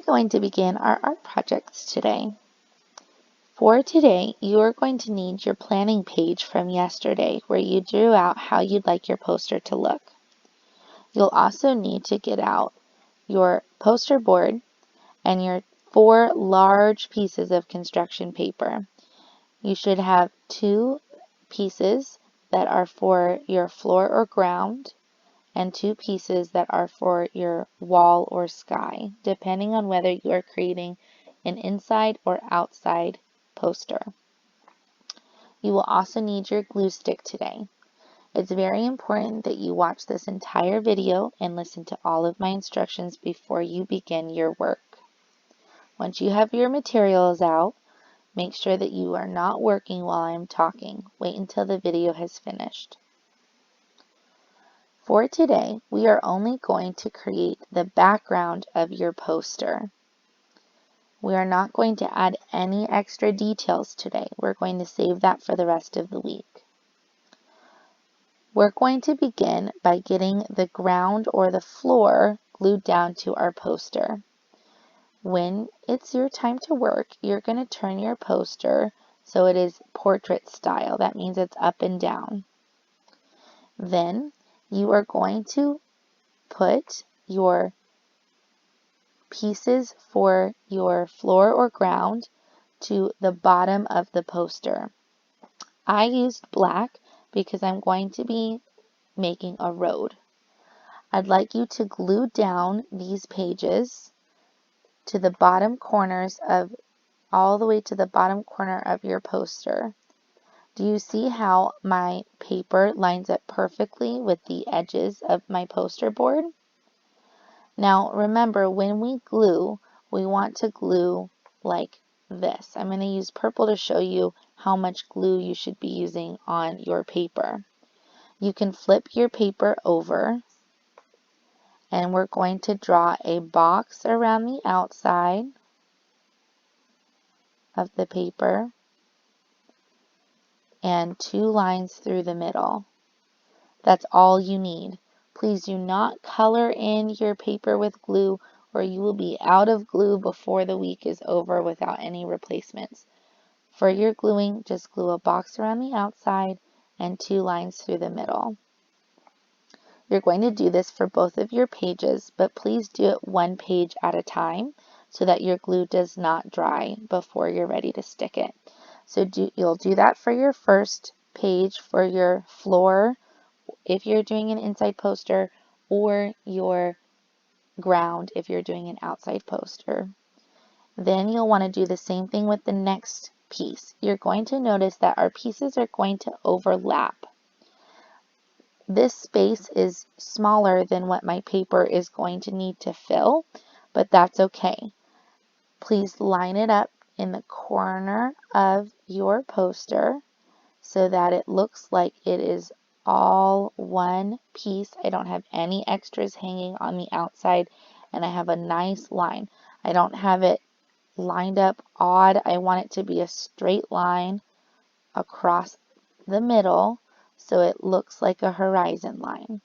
going to begin our art projects today. For today, you are going to need your planning page from yesterday where you drew out how you'd like your poster to look. You'll also need to get out your poster board and your 4 large pieces of construction paper. You should have 2 pieces that are for your floor or ground and 2 pieces that are for your wall or sky, depending on whether you are creating an inside or outside poster. You will also need your glue stick today. It's very important that you watch this entire video and listen to all of my instructions before you begin your work. Once you have your materials out, make sure that you are not working while I'm talking. Wait until the video has finished. For today, we are only going to create the background of your poster. We are not going to add any extra details today. We're going to save that for the rest of the week. We're going to begin by getting the ground or the floor glued down to our poster. When it's your time to work, you're going to turn your poster so it is portrait style. That means it's up and down. Then you are going to put your pieces for your floor or ground to the bottom of the poster. I used black because I'm going to be making a road. I'd like you to glue down these pages to the bottom corners of all the way to the bottom corner of your poster. Do you see how my paper lines up perfectly with the edges of my poster board? Now remember, when we glue, we want to glue like this. I'm going to use purple to show you how much glue you should be using on your paper. You can flip your paper over, and we're going to draw a box around the outside of the paper and 2 lines through the middle. That's all you need. Please do not color in your paper with glue or you will be out of glue before the week is over without any replacements. For your gluing, just glue a box around the outside and 2 lines through the middle. You're going to do this for both of your pages, but please do it 1 page at a time so that your glue does not dry before you're ready to stick it. So you'll do that for your first page for your floor if you're doing an inside poster, or your ground if you're doing an outside poster. Then you'll want to do the same thing with the next piece. You're going to notice that our pieces are going to overlap. This space is smaller than what my paper is going to need to fill, but that's okay. Please line it up in the corner of your poster so that it looks like it is all one piece. I don't have any extras hanging on the outside, and I have a nice line. I don't have it lined up odd. I want it to be a straight line across the middle so it looks like a horizon line.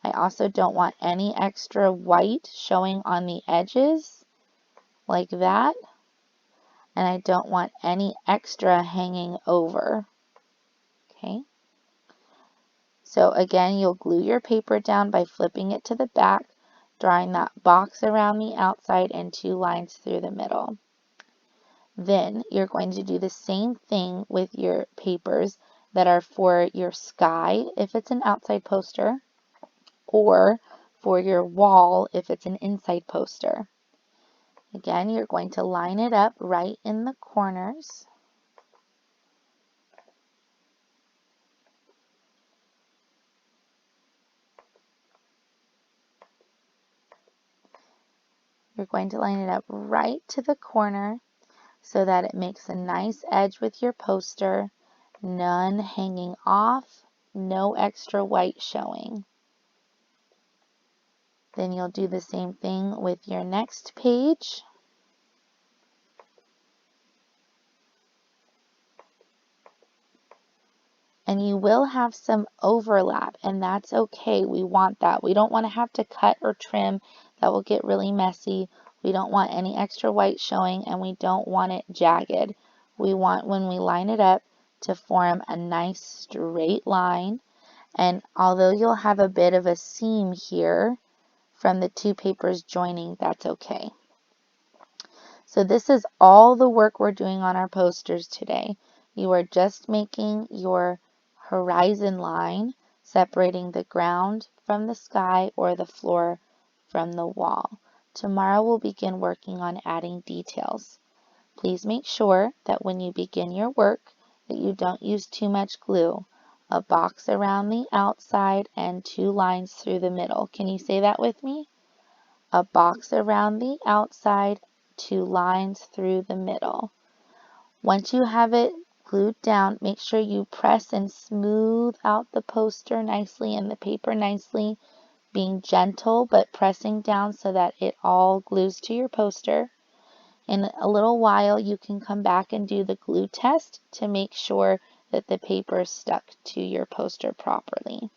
I also don't want any extra white showing on the edges like that, and I don't want any extra hanging over. Okay. So again, you'll glue your paper down by flipping it to the back, drawing that box around the outside and 2 lines through the middle. Then you're going to do the same thing with your papers that are for your sky if it's an outside poster, or for your wall if it's an inside poster. Again, you're going to line it up right in the corners. You're going to line it up right to the corner so that it makes a nice edge with your poster, none hanging off, no extra white showing. Then you'll do the same thing with your next page. And you will have some overlap, and that's okay. We want that. We don't want to have to cut or trim. That will get really messy. We don't want any extra white showing, and we don't want it jagged. We want, when we line it up, to form a nice straight line. And although you'll have a bit of a seam here from the two papers joining, that's okay. So this is all the work we're doing on our posters today. You are just making your horizon line, separating the ground from the sky or the floor from the wall. Tomorrow we'll begin working on adding details. Please make sure that when you begin your work that you don't use too much glue. A box around the outside and 2 lines through the middle. Can you say that with me? A box around the outside, 2 lines through the middle. Once you have it glued down, make sure you press and smooth out the poster nicely and the paper nicely, being gentle but pressing down so that it all glues to your poster. In a little while, you can come back and do the glue test to make sure that the paper is stuck to your poster properly.